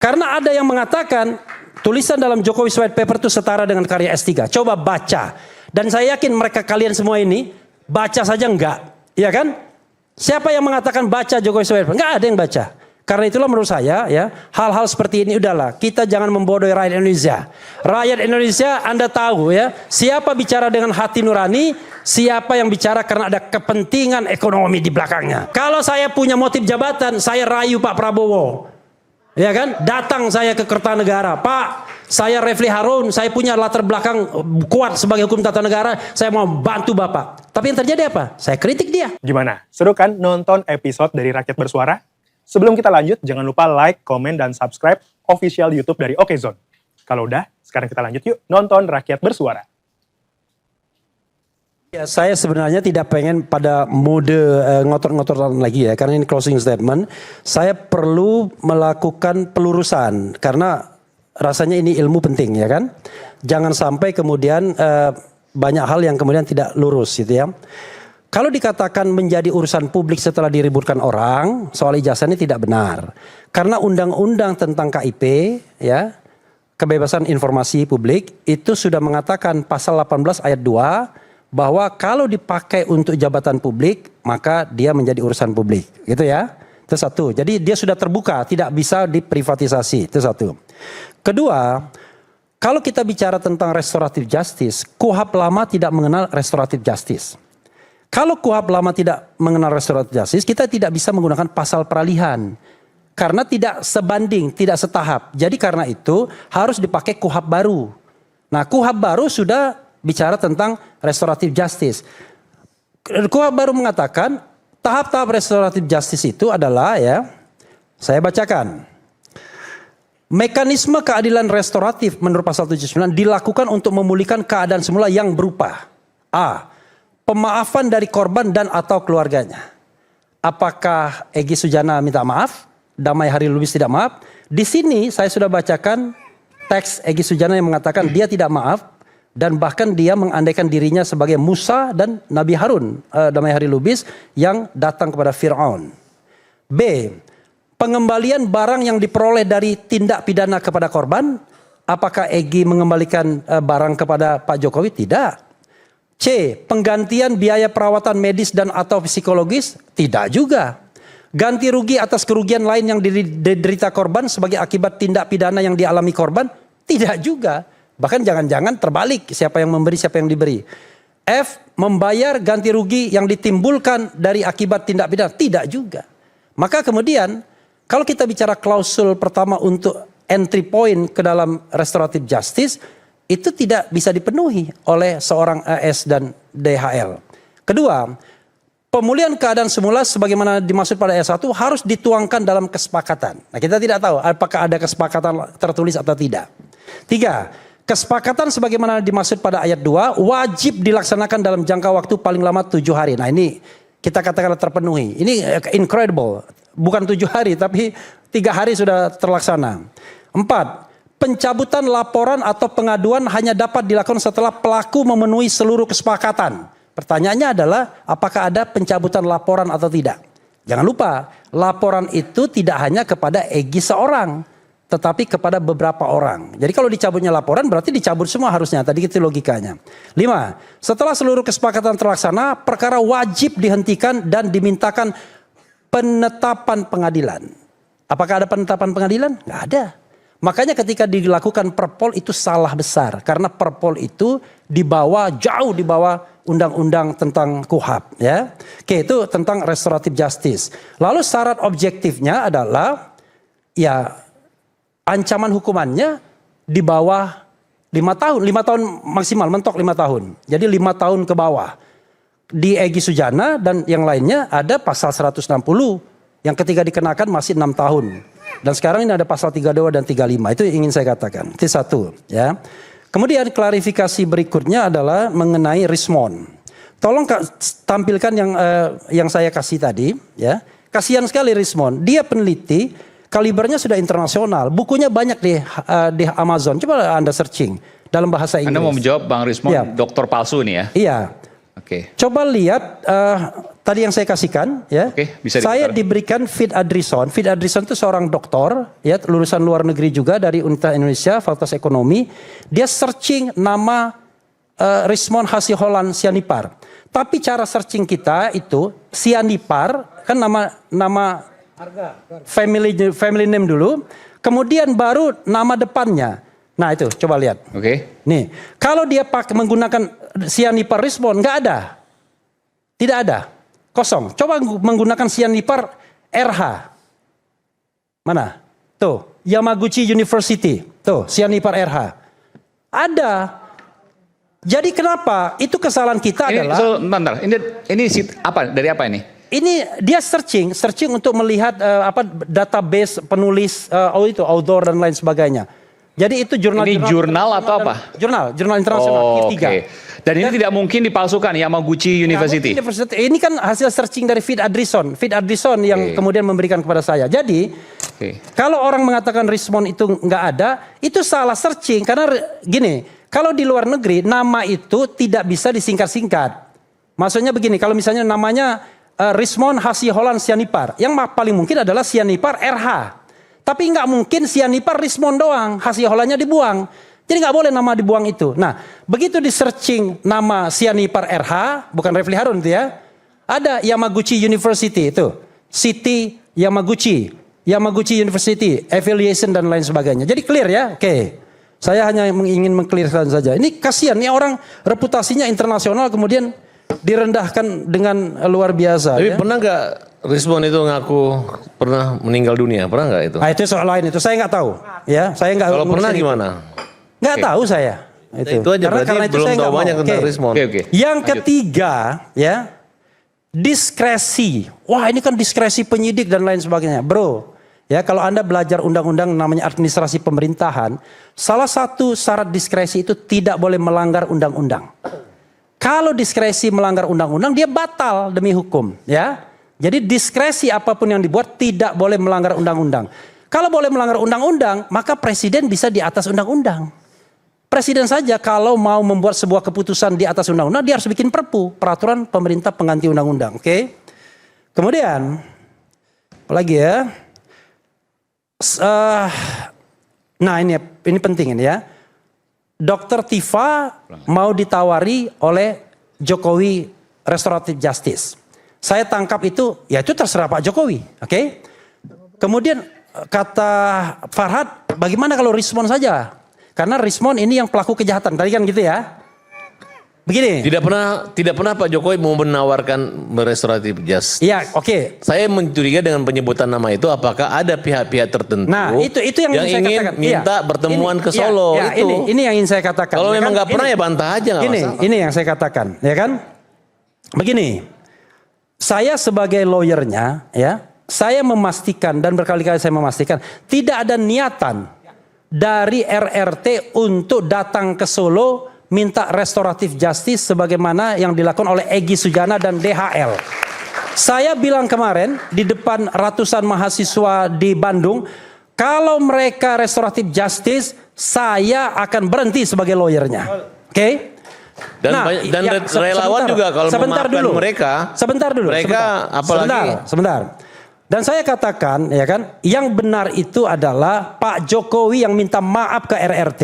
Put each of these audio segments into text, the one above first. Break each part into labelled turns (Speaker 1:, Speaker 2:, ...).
Speaker 1: Karena ada yang mengatakan tulisan dalam Jokowi White Paper itu setara dengan karya S3. Coba baca. Dan saya yakin mereka kalian semua ini baca saja enggak. Iya kan? Siapa yang mengatakan baca Jokowi White Paper? Enggak ada yang baca. Karena itulah menurut saya ya, hal-hal seperti ini udahlah. Kita jangan membodohi rakyat Indonesia. Rakyat Indonesia Anda tahu ya, siapa bicara dengan hati nurani, siapa yang bicara karena ada kepentingan ekonomi di belakangnya. Kalau saya punya motif jabatan, saya rayu Pak Prabowo. Ya kan? Datang saya ke Kertanegara, Pak, saya Refli Harun, saya punya latar belakang kuat sebagai hukum tata negara, saya mau bantu Bapak. Tapi yang terjadi apa? Saya kritik dia.
Speaker 2: Gimana? Seru kan nonton episode dari Rakyat Bersuara? Sebelum kita lanjut, jangan lupa like, komen, dan subscribe official YouTube dari Okezone. Kalau udah, sekarang kita lanjut yuk nonton Rakyat Bersuara.
Speaker 1: Ya, saya sebenarnya tidak pengen pada mode ngotot-ngototan lagi ya, karena ini closing statement. Saya perlu melakukan pelurusan karena rasanya ini ilmu penting ya kan. Jangan sampai kemudian banyak hal yang kemudian tidak lurus gitu ya. Kalau dikatakan menjadi urusan publik setelah diributkan orang, soal ijazah ini tidak benar. Karena undang-undang tentang KIP ya, kebebasan informasi publik itu sudah mengatakan pasal 18 ayat 2 bahwa kalau dipakai untuk jabatan publik maka dia menjadi urusan publik, gitu ya. Itu satu. Jadi dia sudah terbuka, tidak bisa diprivatisasi. Itu satu. Kedua, kalau kita bicara tentang restoratif justice, KUHP lama tidak mengenal restoratif justice. Kalau KUHP lama tidak mengenal restoratif justice, kita tidak bisa menggunakan pasal peralihan. Karena tidak sebanding, tidak setahap. Jadi karena itu harus dipakai KUHP baru. Nah, KUHP baru sudah bicara tentang restoratif justice. KUHP baru mengatakan tahap-tahap restoratif justice itu adalah ya, saya bacakan. Mekanisme keadilan restoratif menurut pasal 79 dilakukan untuk memulihkan keadaan semula yang berupa A. Pemaafan dari korban dan atau keluarganya. Apakah Egy Sujana minta maaf? Damai Hari Lubis tidak maaf? Di sini saya sudah bacakan teks Egy Sujana yang mengatakan dia tidak maaf. Dan bahkan dia mengandaikan dirinya sebagai Musa dan Nabi Harun, Damai Hari Lubis, yang datang kepada Fir'aun. B. Pengembalian barang yang diperoleh dari tindak pidana kepada korban. Apakah Egy mengembalikan barang kepada Pak Jokowi? Tidak. C. Penggantian biaya perawatan medis dan atau psikologis? Tidak juga. Ganti rugi atas kerugian lain yang diderita korban sebagai akibat tindak pidana yang dialami korban? Tidak juga. Bahkan jangan-jangan terbalik, siapa yang memberi, siapa yang diberi. F, membayar ganti rugi yang ditimbulkan dari akibat tindak pidana. Tidak juga. Maka kemudian, kalau kita bicara klausul pertama untuk entry point ke dalam restoratif justice, itu tidak bisa dipenuhi oleh seorang AS dan DHL. Kedua, pemulihan keadaan semula sebagaimana dimaksud pada ayat 1 harus dituangkan dalam kesepakatan. Nah, kita tidak tahu apakah ada kesepakatan tertulis atau tidak. Tiga, kesepakatan sebagaimana dimaksud pada ayat 2 wajib dilaksanakan dalam jangka waktu paling lama 7 hari. Nah, ini kita katakan terpenuhi. Ini incredible. Bukan 7 hari tapi 3 hari sudah terlaksana. 4. Pencabutan laporan atau pengaduan hanya dapat dilakukan setelah pelaku memenuhi seluruh kesepakatan. Pertanyaannya adalah apakah ada pencabutan laporan atau tidak. Jangan lupa laporan itu tidak hanya kepada Egy seorang, tetapi kepada beberapa orang. Jadi kalau dicabutnya laporan berarti dicabut semua harusnya. Tadi itu logikanya. 5. Setelah seluruh kesepakatan terlaksana, perkara wajib dihentikan dan dimintakan penetapan pengadilan. Apakah ada penetapan pengadilan? Nggak ada. Makanya ketika dilakukan perpol itu salah besar. Karena perpol itu jauh di bawah undang-undang tentang KUHP. Ya. Oke, itu tentang restoratif justice. Lalu syarat objektifnya adalah ya, ancaman hukumannya di bawah 5 tahun. 5 tahun maksimal, mentok 5 tahun. Jadi 5 tahun ke bawah. Di Egy Sujana dan yang lainnya ada pasal 160. Yang ketika dikenakan masih 6 tahun. Dan sekarang ini ada pasal 32 dan 35. Itu yang ingin saya katakan. Itu satu. Ya. Kemudian klarifikasi berikutnya adalah mengenai Rismond. Tolong tampilkan yang saya kasih tadi. Ya. Kasihan sekali Rismond. Dia peneliti. Kalibernya sudah internasional, bukunya banyak di Amazon. Coba Anda searching dalam bahasa Inggris.
Speaker 3: Anda mau menjawab Bang Rismond,
Speaker 1: ya.
Speaker 3: doktor palsu nih ya?
Speaker 1: Iya,
Speaker 3: Oke.
Speaker 1: Coba lihat tadi yang saya kasihkan ya.
Speaker 3: Oke, bisa
Speaker 1: saya
Speaker 3: diputar.
Speaker 1: diberikan Fit Adrison. Fit Adrison itu seorang doktor ya, lulusan luar negeri juga dari Universitas Indonesia, Fakultas Ekonomi. Dia searching nama Rismon Hasiholaun Sianipar. Tapi cara searching kita itu Sianipar kan nama family name dulu, kemudian baru nama depannya. Nah itu coba lihat.
Speaker 3: Oke.
Speaker 1: Nih, kalau dia menggunakan Sianipar Rismon nggak ada, tidak ada, kosong. Coba menggunakan Sianipar RH, mana? Tuh, Yamaguchi University, tuh Sianipar RH, ada. Jadi kenapa? Itu kesalahan kita adalah.
Speaker 3: Bentar. Ini apa? Dari apa ini?
Speaker 1: Ini dia searching untuk melihat database penulis, author dan lain sebagainya. Jadi itu jurnal.
Speaker 3: Ini jurnal atau apa?
Speaker 1: Jurnal internasional.
Speaker 3: Oke. Dan ini tidak mungkin dipalsukan Yamaguchi University.
Speaker 1: Ini kan hasil searching dari Fit Adrison. Fit Adrison yang kemudian memberikan kepada saya. Jadi kalau orang mengatakan Rismon itu nggak ada, itu salah searching karena gini. Kalau di luar negeri nama itu tidak bisa disingkat-singkat. Maksudnya begini, kalau misalnya namanya Rismon Hasiholaun Sianipar, yang paling mungkin adalah Sianipar RH. Tapi nggak mungkin Sianipar Rismon doang, Hasiholaunnya dibuang. Jadi nggak boleh nama dibuang itu. Nah, begitu di searching nama Sianipar RH, bukan Refli Harun itu ya, ada Yamaguchi University itu, City Yamaguchi University, affiliation dan lain sebagainya. Jadi clear ya, oke. Saya hanya ingin mengclearkan saja. Ini kasihan, ini orang reputasinya internasional kemudian direndahkan dengan luar biasa.
Speaker 4: Tapi
Speaker 1: ya.
Speaker 4: pernah nggak Rismon itu ngaku pernah meninggal dunia? Pernah nggak itu?
Speaker 1: Nah, itu soal lain itu saya nggak tahu. Ya, saya nggak.
Speaker 4: Kalau pernah gimana?
Speaker 1: Nggak tahu saya.
Speaker 4: Itu aja berarti
Speaker 1: itu
Speaker 4: belum
Speaker 1: saya
Speaker 4: tahu
Speaker 1: nggak
Speaker 4: banyak
Speaker 1: mau.
Speaker 4: tentang
Speaker 1: Oke.
Speaker 4: Rismon.
Speaker 3: Oke.
Speaker 1: Yang ketiga, ya, diskresi. Wah, ini kan diskresi penyidik dan lain sebagainya, bro. Ya, kalau Anda belajar undang-undang namanya administrasi pemerintahan, salah satu syarat diskresi itu tidak boleh melanggar undang-undang. Kalau diskresi melanggar undang-undang, dia batal demi hukum, ya. Jadi diskresi apapun yang dibuat tidak boleh melanggar undang-undang. Kalau boleh melanggar undang-undang, maka presiden bisa di atas undang-undang. Presiden saja kalau mau membuat sebuah keputusan di atas undang-undang, dia harus bikin perpu, peraturan pemerintah pengganti undang-undang, oke? Kemudian, apalagi ya? Nah ini penting ini ya. Dr. Tifa mau ditawari oleh Jokowi restoratif justice. Saya tangkap itu, ya itu terserah Pak Jokowi, oke? Kemudian kata Farhad, bagaimana kalau Rismon saja? Karena Rismon ini yang pelaku kejahatan, tadi kan gitu ya. Begini.
Speaker 4: Tidak pernah Pak Jokowi mau menawarkan restoratif justice.
Speaker 1: Iya, oke.
Speaker 4: Saya mencuriga dengan penyebutan nama itu apakah ada pihak-pihak tertentu
Speaker 1: Nah, itu yang saya
Speaker 4: ingin
Speaker 1: katakan.
Speaker 4: minta pertemuan ke Solo
Speaker 1: ya,
Speaker 4: itu.
Speaker 1: Ini yang ingin saya katakan.
Speaker 4: Kalau
Speaker 1: ya
Speaker 4: memang
Speaker 1: kan?
Speaker 4: nggak pernah ya bantah aja nggak masalah.
Speaker 1: Ini yang saya katakan, ya kan? Begini. Saya sebagai lawyernya, ya, saya memastikan dan berkali-kali saya memastikan tidak ada niatan dari RRT untuk datang ke Solo minta restoratif justice sebagaimana yang dilakukan oleh Egy Sujana dan DHL. Saya bilang kemarin di depan ratusan mahasiswa di Bandung, kalau mereka restoratif justice, saya akan berhenti sebagai lawyernya. Oke?
Speaker 4: Dan relawan juga kalau memaafkan mereka.
Speaker 1: Sebentar dulu.
Speaker 4: Mereka apalagi.
Speaker 1: Sebentar. Dan saya katakan, ya kan, yang benar itu adalah Pak Jokowi yang minta maaf ke RRT.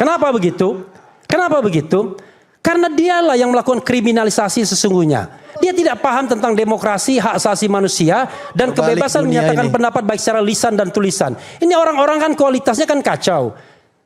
Speaker 1: Kenapa begitu? Kenapa begitu? Karena dialah yang melakukan kriminalisasi sesungguhnya. Dia tidak paham tentang demokrasi, hak asasi manusia, dan kebebasan menyatakan pendapat baik secara lisan dan tulisan. Ini orang-orang kan kualitasnya kan kacau.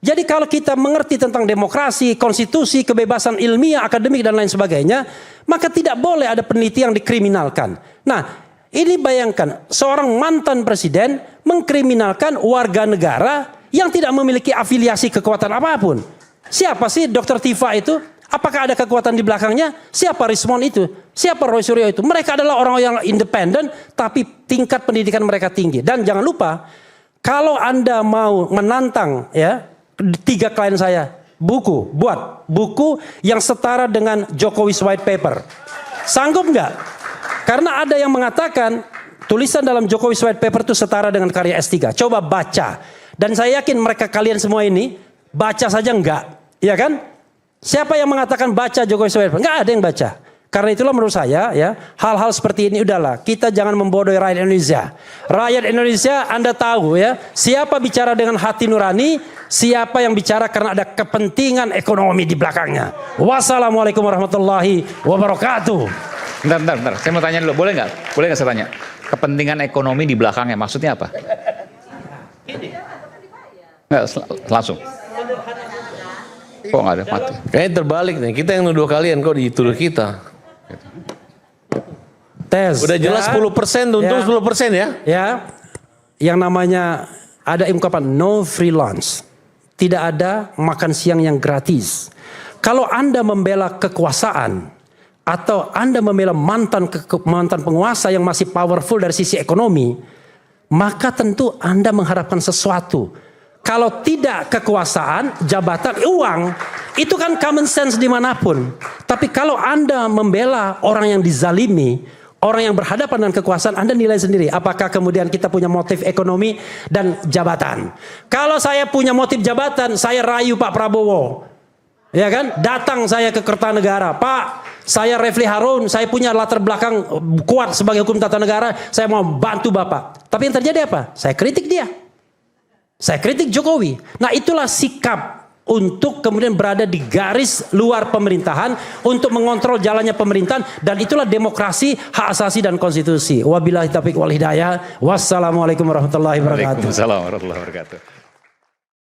Speaker 1: Jadi kalau kita mengerti tentang demokrasi, konstitusi, kebebasan ilmiah, akademik, dan lain sebagainya, maka tidak boleh ada peneliti yang dikriminalkan. Nah, ini bayangkan, seorang mantan presiden mengkriminalkan warga negara yang tidak memiliki afiliasi kekuatan apapun. Siapa sih Dr. Tifa itu? Apakah ada kekuatan di belakangnya? Siapa Rismon itu? Siapa Roy Suryo itu? Mereka adalah orang yang independen, tapi tingkat pendidikan mereka tinggi. Dan jangan lupa, kalau Anda mau menantang ya 3 klien saya, buat buku yang setara dengan Jokowi's White Paper. Sanggup nggak? Karena ada yang mengatakan tulisan dalam Jokowi's White Paper itu setara dengan karya S3. Coba baca. Dan saya yakin mereka kalian semua ini baca saja enggak. Iya kan? Siapa yang mengatakan baca Jokowi's White Paper? Enggak ada yang baca. Karena itulah menurut saya ya, hal-hal seperti ini udahlah, kita jangan membodohi rakyat Indonesia. Rakyat Indonesia, Anda tahu ya, siapa bicara dengan hati nurani, siapa yang bicara karena ada kepentingan ekonomi di belakangnya. Wassalamualaikum warahmatullahi wabarakatuh.
Speaker 3: Bentar. Saya mau tanya dulu, boleh nggak? Boleh nggak saya tanya? Kepentingan ekonomi di belakangnya, maksudnya apa? Nggak, langsung. Kok nggak ada mati?
Speaker 4: Kayaknya terbalik nih. Kita yang nuduh kalian kok dituduh kita.
Speaker 1: Tes.
Speaker 4: Udah jelas
Speaker 1: ya.
Speaker 4: 10%, untung 10% ya.
Speaker 1: Ya, yang namanya ada ungkapan no free lunch. Tidak ada makan siang yang gratis. Kalau Anda membela kekuasaan atau Anda membela mantan penguasa yang masih powerful dari sisi ekonomi, maka tentu Anda mengharapkan sesuatu. Kalau tidak kekuasaan, jabatan, uang, itu kan common sense dimanapun. Tapi kalau Anda membela orang yang dizalimi, orang yang berhadapan dengan kekuasaan, Anda nilai sendiri. Apakah kemudian kita punya motif ekonomi dan jabatan? Kalau saya punya motif jabatan, saya rayu Pak Prabowo. Ya kan? Datang saya ke Kertanegara. Pak, saya Refli Harun, saya punya latar belakang kuat sebagai hukum tata negara. Saya mau bantu Bapak. Tapi yang terjadi apa? Saya kritik dia. Saya kritik Jokowi. Nah, itulah sikap untuk kemudian berada di garis luar pemerintahan untuk mengontrol jalannya pemerintahan, dan itulah demokrasi, hak asasi dan konstitusi. Wabillahi taufiq wal hidayah. Wassalamualaikum warahmatullahi wabarakatuh.
Speaker 3: Waalaikumsalam warahmatullahi wabarakatuh.